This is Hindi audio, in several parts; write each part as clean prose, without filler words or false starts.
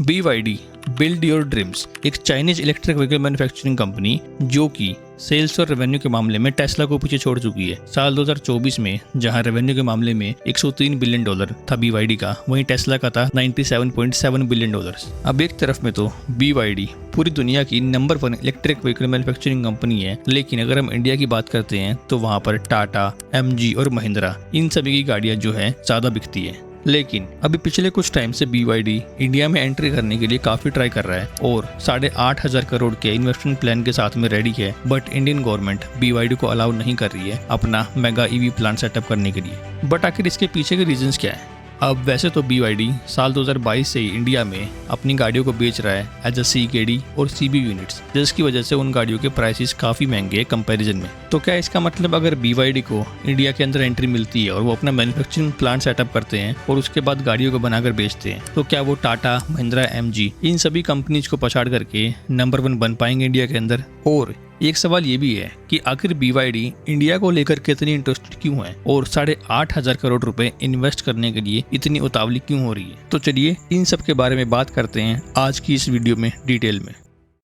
BYD बिल्ड योर ड्रीम्स एक Chinese electric vehicle manufacturing company जो कि सेल्स और रेवेन्यू के मामले में टेस्ला को पीछे छोड़ चुकी है। साल 2024 में जहां रेवेन्यू के मामले में $103 बिलियन था BYD का, वहीं टेस्ला का था $97.7 बिलियन। अब एक तरफ में तो BYD पूरी दुनिया की number 1 electric vehicle manufacturing company है, लेकिन अगर हम इंडिया की बात करते हैं तो वहां पर टाटा, MG और महिंद्रा इन सभी की गाड़ियां जो है ज्यादा बिकती है। लेकिन अभी पिछले कुछ टाइम से BYD इंडिया में एंट्री करने के लिए काफी ट्राई कर रहा है और 8,500 करोड़ के इन्वेस्टमेंट प्लान के साथ में रेडी है, बट इंडियन गवर्नमेंट BYD को अलाउ नहीं कर रही है अपना मेगा EV प्लांट सेटअप करने के लिए। बट आखिर इसके पीछे के रीजंस क्या है? अब वैसे तो BYD साल 2022 से ही इंडिया में अपनी गाड़ियों को बेच रहा है एज अ CKD और CB यूनिट्स, जिसकी वजह से उन गाड़ियों के प्राइसेस काफी महंगे हैं कंपैरिजन में। तो क्या इसका मतलब अगर BYD को इंडिया के अंदर एंट्री मिलती है और वो अपना मैन्युफैक्चरिंग प्लांट सेटअप करते हैं और उसके बाद गाड़ियों को बनाकर बेचते हैं, तो क्या वो टाटा, महिंद्रा, MG इन सभी कंपनीज को पछाड़ करके नंबर 1 बन पाएंगे इंडिया के अंदर? और एक सवाल ये भी है कि आखिर BYD इंडिया को लेकर कितनी इंटरेस्टेड क्यों है और 8,500 करोड़ रुपए इन्वेस्ट करने के लिए इतनी उतावली क्यों हो रही है? तो चलिए इन सब के बारे में बात करते हैं आज की इस वीडियो में डिटेल में।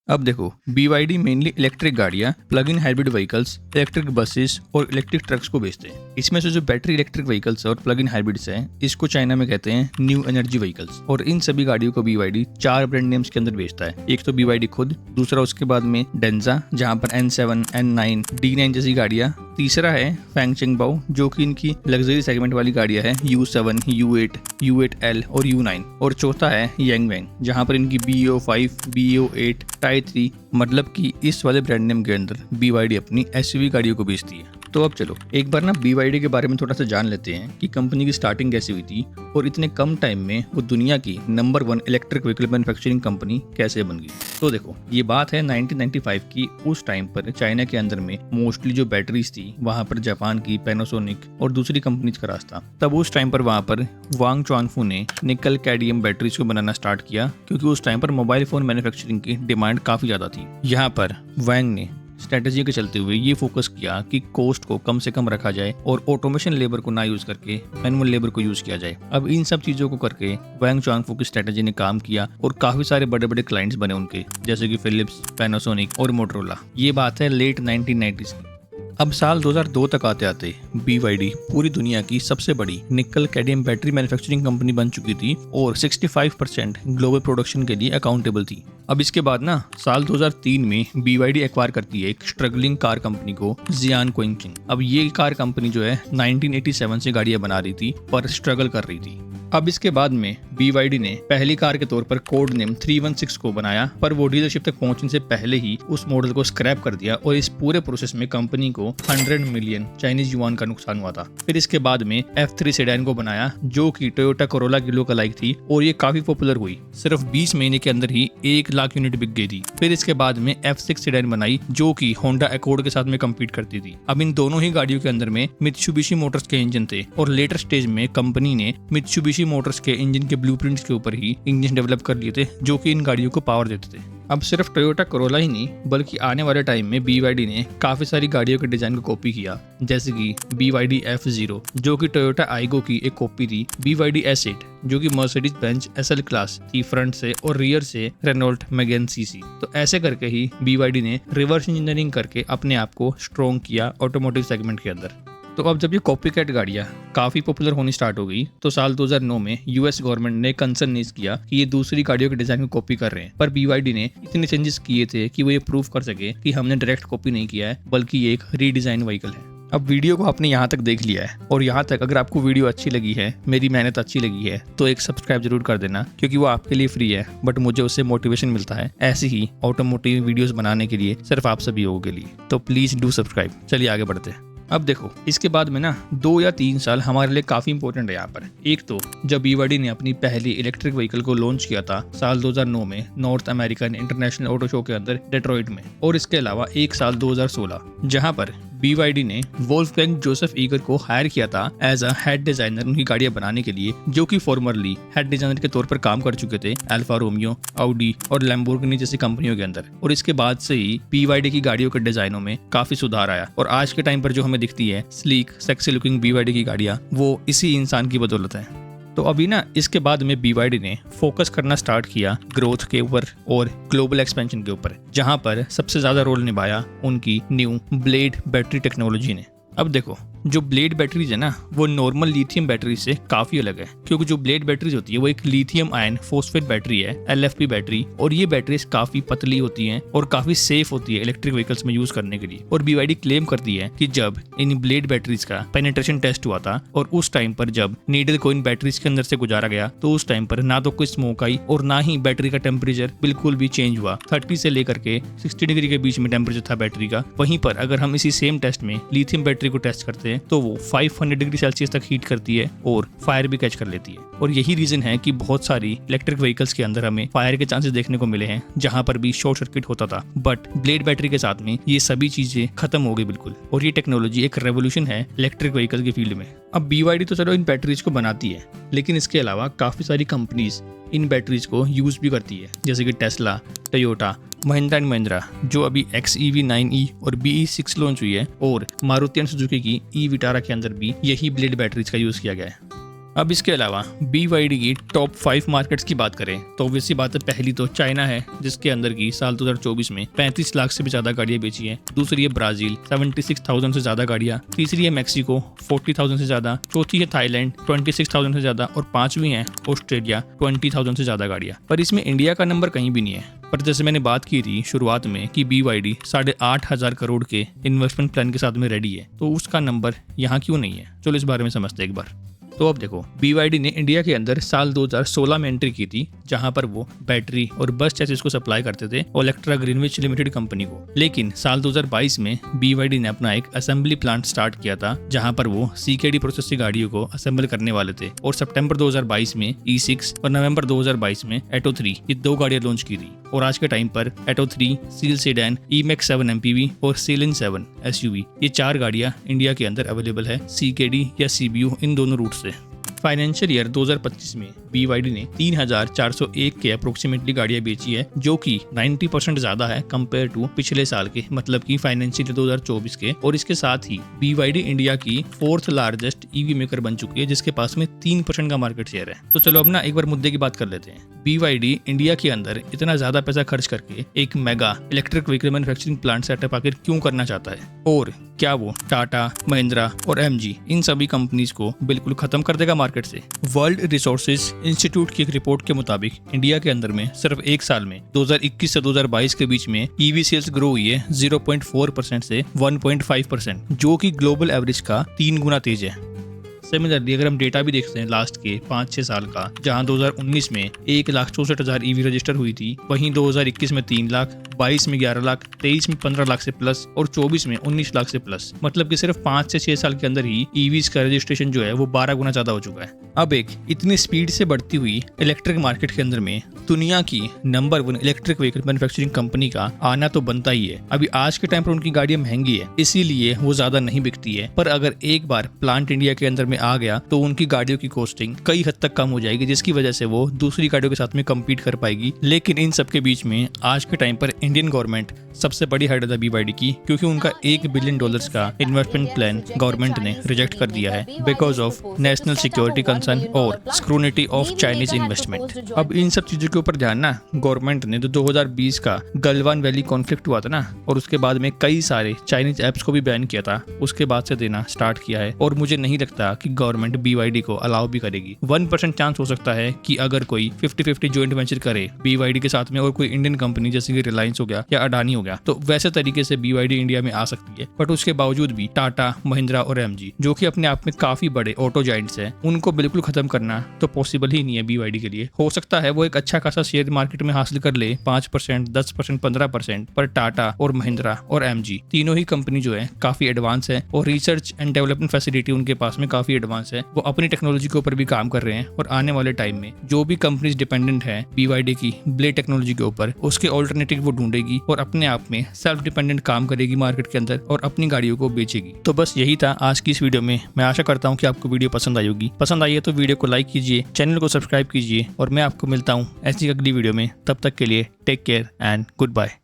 अब देखो, BYD मेनली इलेक्ट्रिक गाड़ियां, plug in hybrid vehicles, electric buses और इलेक्ट्रिक ट्रक्स को बेचते हैं। इसमें से जो बैटरी इलेक्ट्रिक व्हीकल्स और प्लग इन हाइब्रिड्स हैं, इसको चाइना में कहते हैं न्यू एनर्जी व्हीकल्स। और इन सभी गाड़ियों को BYD 4 ब्रांड नेम्स के अंदर बेचता है। एक तो BYD खुद, दूसरा उसके बाद में डेंजा जहां पर N7, N9, D9 जैसी गाड़ियां, तीसरा है फैंगचेंगबाओ जो कि इनकी लग्जरी सेगमेंट वाली गाड़ियां है U7, U8, U8L और U9, और चौथा है यांगवेंग जहां पर इनकी BEO5, BEO8, टाई 3, मतलब कि इस वाले ब्रांड नेम के अंदर BYD अपनी SUV गाड़ियों को बेचती है। तो अब चलो एक बार ना BYD के बारे में थोड़ा सा जान लेते हैं कि कंपनी की स्टार्टिंग कैसे हुई थी और इतने कम टाइम में वो दुनिया की number 1 electric vehicle manufacturing company कैसे बन गई। तो देखो, ये बात है 1995 की। उस टाइम पर चाइना के अंदर में मोस्टली जो बैटरीज थी वहां पर जापान की पैनासोनिक और दूसरी कंपनीज का रास्ता। तब उस टाइम पर वहां पर वांग चुआनफू ने निकल कैडमियम बैटरीज को बनाना स्टार्ट किया, क्योंकि उस टाइम पर मोबाइल फोन मैन्युफैक्चरिंग की डिमांड काफी ज्यादा थी। यहाँ पर वांग ने स्ट्रेटेजी के चलते हुए ये फोकस किया कि कॉस्ट को कम से कम रखा जाए और ऑटोमेशन लेबर को ना यूज करके मैनुअल लेबर को यूज किया जाए। अब इन सब चीजों को करके वांग चुआनफू की स्ट्रेटेजी ने काम किया और काफी सारे बड़े बड़े क्लाइंट्स बने उनके, जैसे कि फिलिप्स, पैनासोनिक और मोटरोला। ये बात है लेट 1990s की। अब साल 2002 तक आते आते BYD पूरी दुनिया की सबसे बड़ी निकल कैडमियम बैटरी मैन्युफैक्चरिंग कंपनी बन चुकी थी और 65% ग्लोबल प्रोडक्शन के लिए अकाउंटेबल थी। अब इसके बाद ना साल 2003 में BYD एक्वायर करती है एक स्ट्रगलिंग कार कंपनी को, जियान क्विंगचिन। अब ये कार कंपनी जो है 1987 से गाड़ियां बना रही थी पर स्ट्रगल कर रही थी। अब इसके बाद में BYD ने पहली कार के तौर पर कोड नेम 316 को बनाया, पर वो डीलरशिप तक पहुंचने से पहले ही उस मॉडल को स्क्रैप कर दिया और इस पूरे प्रोसेस में कंपनी को 100 मिलियन चाइनीज युआन का नुकसान हुआ था। फिर इसके बाद में F3 सेडान को बनाया जो कि टोयोटा कोरोला की लुक अलाइक थी और ये काफी पॉपुलर हुई। सिर्फ 20 महीने के अंदर ही 1 लाख यूनिट बिक गई थी। फिर इसके बाद में F6 सेडान बनाई जो कि होंडा एकॉर्ड के साथ में कम्पीट करती थी। अब इन दोनों ही गाड़ियों के अंदर में मित्सुबिशी मोटर्स के इंजन थे और लेटर स्टेज में कंपनी ने मित्सुबिशी मोटर्स के इंजन के ब्लूप्रिंट्स के ऊपर ही इंजन डेवलप कर लिए थे जो कि इन गाड़ियों को पावर देते थे। अब सिर्फ टोयोटा कोरोला ही नहीं बल्कि आने वाले टाइम में BYD ने काफी सारी गाड़ियों के डिजाइन को कॉपी किया, जैसे कि BYD F0 जो कि टोयोटा आइगो की एक कॉपी थी, BYD S8 जो कि मर्सिडीज बेंज SL क्लास थी फ्रंट से और रियर से रेनॉल्ट मेगन CC। तो ऐसे करके ही BYD ने रिवर्स इंजीनियरिंग करके अपने आप को स्ट्रॉन्ग किया ऑटोमोटिव सेगमेंट के अंदर। तो अब जब ये कॉपी कैट गाड़ियां काफी पॉपुलर होनी स्टार्ट हो गई तो साल 2009 में US गवर्नमेंट ने कंसर्न रेज किया कि ये दूसरी गाड़ियों के डिजाइन को कॉपी कर रहे हैं, पर BYD ने इतने चेंजेस किए थे कि वो ये प्रूव कर सके कि हमने डायरेक्ट कॉपी नहीं किया है बल्कि ये एक रीडिजाइन व्हीकल है। अब वीडियो को आपने यहाँ तक देख लिया है और यहाँ तक अगर आपको वीडियो अच्छी लगी है, मेरी मेहनत अच्छी लगी है, तो एक सब्सक्राइब जरूर कर देना, क्योंकि वो आपके लिए फ्री है बट मुझे उससे मोटिवेशन मिलता है ऐसी ही ऑटोमोटिव वीडियोस बनाने के लिए, सिर्फ आप सभी लोगों के लिए। तो प्लीज डू सब्सक्राइब। चलिए आगे बढ़ते हैं। अब देखो, इसके बाद में ना 2 या 3 साल हमारे लिए काफी इंपॉर्टेंट है यहाँ पर। एक तो जब BYD ने अपनी पहली इलेक्ट्रिक व्हीकल को लॉन्च किया था साल 2009 में north American international auto show के अंदर डेट्रॉइट में, और इसके अलावा एक साल 2016 जहाँ पर BYD ने वोल्फगैंग जोसेफ ईगर को हायर किया था एज अ हेड डिजाइनर उनकी गाड़ियां बनाने के लिए, जो कि फॉर्मरली हेड डिजाइनर के तौर पर काम कर चुके थे अल्फा रोमियो, ऑडी और लैम्बोर्गिनी जैसी कंपनियों के अंदर। और इसके बाद से ही BYD की गाड़ियों के डिजाइनों में काफी सुधार आया और आज के टाइम पर जो हमें दिखती है स्लीक सेक्सी लुकिंग BYD की गाड़ियां, वो इसी इंसान की बदौलत है। तो अभी ना इसके बाद में BYD ने फोकस करना स्टार्ट किया ग्रोथ के ऊपर और ग्लोबल एक्सपेंशन के ऊपर, जहां पर सबसे ज्यादा रोल निभाया उनकी न्यू ब्लेड बैटरी टेक्नोलॉजी ने। अब देखो, जो ब्लेड बैटरीज है ना वो नॉर्मल लिथियम बैटरी से काफी अलग है, क्योंकि जो ब्लेड बैटरीज होती है वो एक लिथियम आयन फॉस्फेट बैटरी है, LFP बैटरी, और ये बैटरीज काफी पतली होती हैं और काफी सेफ होती है इलेक्ट्रिक व्हीकल्स में यूज करने के लिए। और BYD क्लेम करती है कि जब इन ब्लेड बैटरीज का पेनिट्रेशन टेस्ट हुआ था और उस टाइम पर जब नीडल को इन बैटरीज के अंदर से गुजारा गया तो उस टाइम पर ना तो कोई स्मोक आई और ना ही बैटरी का टेम्परेचर बिल्कुल भी चेंज हुआ। 30 से लेकर के 60 डिग्री के बीच में टेम्परेचर था बैटरी का। वहीं पर अगर हम इसी सेम टेस्ट में लिथियम बैटरी को टेस्ट करते हैं तो वो 500 डिग्री सेल्सियस तक हीट करती है और फायर भी कैच कर लेती है। और यही रीजन है कि बहुत सारी इलेक्ट्रिक व्हीकल्स के अंदर हमें फायर के चांसेस देखने को मिले हैं, जहां पर भी शॉर्ट सर्किट होता था। बट ब्लेड बैटरी के साथ में ये सभी चीजें खत्म हो गई बिल्कुल, और ये टेक्नोलॉजी एक रेवोल्यूशन है इलेक्ट्रिक व्हीकल की फील्ड में। अब BYD तो चलो इन बैटरीज को बनाती है, लेकिन इसके अलावा काफी सारी कंपनीज इन बैटरीज को यूज भी करती है, जैसे कि Tesla, Toyota, Mahindra and Mahindra जो अभी XEV 9e और BE6 लॉन्च हुई है, और मारुति एंड सुजुकी की ई-विटारा के अंदर भी यही ब्लेड बैटरीज का यूज किया गया है। अब इसके अलावा BYD की टॉप 5 मार्केट्स की बात करें तो ऑब्वियसली बात है, पहली तो चाइना है जिसके अंदर की साल 2024 में 35 लाख से भी ज्यादा गाड़ियां बेची हैं। दूसरी है ब्राजील 76,000 से ज्यादा गाड़ियां। तीसरी है मैक्सिको 40,000 से ज्यादा। चौथी है थाईलैंड 26,000 से ज्यादा। और पांचवी है ऑस्ट्रेलिया 20,000 से ज्यादा गाड़ियां। पर इसमें इंडिया का नंबर कहीं भी नहीं है। पर जैसे मैंने बात की थी शुरुआत में कि BYD 8,500 करोड़ के इन्वेस्टमेंट प्लान के साथ में रेडी है, तो उसका नंबर यहाँ क्यों नहीं है, चलो इस बारे में समझते एक बार। तो अब देखो, BYD ने इंडिया के अंदर साल 2016 में एंट्री की थी, जहां पर वो बैटरी और बस चैसिस को सप्लाई करते थे ओलेक्ट्रा ग्रीनविच लिमिटेड कंपनी को। लेकिन साल 2022 में BYD ने अपना एक असेंबली प्लांट स्टार्ट किया था, जहां पर वो CKD प्रोसेस की गाड़ियों को असेंबल करने वाले थे। और सितंबर 2022 में E6 और नवंबर 2022 में Atto 3 ये 2 गाड़ियां लॉन्च की थी। और आज के टाइम पर Atto 3, seal sedan, E-MAX 7 MPV और सेलिन 7 SUV ये 4 गाड़ियां इंडिया के अंदर अवेलेबल है CKD या CBU इन दोनों रूट से। फाइनेंशियल ईयर 2025 में BYD ने 3,401 के अप्रोक्सीमेटली गाड़ियां बेची है, जो कि 90% ज्यादा है कंपेयर टू पिछले साल के, मतलब कि फाइनेंशियल 2024 के। और इसके साथ ही BYD इंडिया की 4th लार्जेस्ट EV मेकर बन चुकी है, जिसके पास में 3% का मार्केट शेयर है। तो चलो अब ना एक बार मुद्दे की बात कर लेते हैं। BYD इंडिया के अंदर इतना ज्यादा पैसा खर्च करके एक mega electric vehicle manufacturing plant setup आखिर क्यों करना चाहता है, और क्या वो टाटा, महिंद्रा और MG इन सभी कंपनीज को बिल्कुल खत्म कर देगा मार्केट से? वर्ल्ड रिसोर्सेज इंस्टीट्यूट की एक रिपोर्ट के मुताबिक इंडिया के अंदर में सिर्फ एक साल में 2021 से 2022 के बीच में EV सेल्स ग्रो हुई है 0.4% से 1.5%, जो कि ग्लोबल एवरेज का 3 गुना तेज है। सिमिलरली अगर हम डेटा भी देखते हैं लास्ट के 5-6 साल का, जहां 2019 में 1,64,000 EV रजिस्टर हुई थी, वहीं 2021 में 3 लाख, 22 में 11 लाख, 23 में 15 लाख से प्लस और 24 में 19 लाख से प्लस। मतलब कि सिर्फ 5 से 6 साल के अंदर ही EVs का रजिस्ट्रेशन जो है वो 12 गुना ज्यादा हो चुका है। अब एक इतनी स्पीड से बढ़ती हुई इलेक्ट्रिक मार्केट के अंदर में दुनिया की number 1 electric vehicle manufacturing company का आना तो बनता ही है। अभी आज के टाइम पर उनकी गाड़ियां महंगी है, इसीलिए वो ज्यादा नहीं बिकती है। पर अगर एक बार प्लांट इंडिया के अंदर में आ गया तो उनकी गाड़ियों की कॉस्टिंग कई हद तक कम हो जाएगी, जिसकी वजह से वो दूसरी गाड़ियों के साथ में कम्पीट कर पाएगी। लेकिन इन सब के बीच में आज के टाइम पर इंडियन गवर्नमेंट सबसे बड़ी हेड है BYD की, क्योंकि उनका $1 बिलियन का इन्वेस्टमेंट प्लान गवर्नमेंट ने रिजेक्ट कर दिया है because of national security concern और स्क्रूनिटी ऑफ चाइनीज इन्वेस्टमेंट। अब इन सब चीजों के ऊपर ध्यान ना गवर्नमेंट ने 2020 का गलवान वैली कॉन्फ्लिक्ट हुआ था ना, और उसके बाद में कई सारे चाइनीज एप्स को भी बैन किया था, उसके बाद से देना स्टार्ट किया है। और मुझे नहीं लगता कि गवर्नमेंट BYD को अलाउ भी करेगी। 1% चांस हो सकता है कि अगर कोई 50-50 जॉइंट वेंचर करे BYD के साथ में और कोई इंडियन कंपनी जैसे कि रिलायंस हो गया या अडानी हो गया, तो वैसे तरीके से BYD इंडिया में आ सकती है। बट उसके बावजूद भी टाटा, महिंद्रा और MG जो कि अपने आप में काफी बड़े ऑटो जायंट्स हैं, उनको बिल्कुल खत्म करना तो पॉसिबल ही नहीं है BYD के लिए। हो सकता है वो एक अच्छा खासा शेयर मार्केट में हासिल कर ले 5%, 10%, 15%, पर टाटा और महिंद्रा और MG तीनों ही कंपनी जो है काफी एडवांस है और रिसर्च एंड डेवलपमेंट फैसिलिटी उनके पास में काफी एडवांस है। वो अपनी टेक्नोलॉजी के ऊपर भी काम कर रहे हैं और आने वाले टाइम में जो भी कंपनीज डिपेंडेंट है BYD की ब्लेड टेक्नोलॉजी के ऊपर, उसके ऑल्टरनेटिव वो ढूंढेगी और अपने आप में सेल्फ डिपेंडेंट काम करेगी मार्केट के अंदर और अपनी गाड़ियों को बेचेगी। तो बस यही था आज की इस वीडियो में। मैं आशा करता हूँ कि आपको वीडियो पसंद आई होगी। पसंद आई है तो वीडियो को लाइक कीजिए, चैनल को सब्सक्राइब कीजिए और मैं आपको मिलता हूँ ऐसी अगली वीडियो में। तब तक के लिए take care and good bye.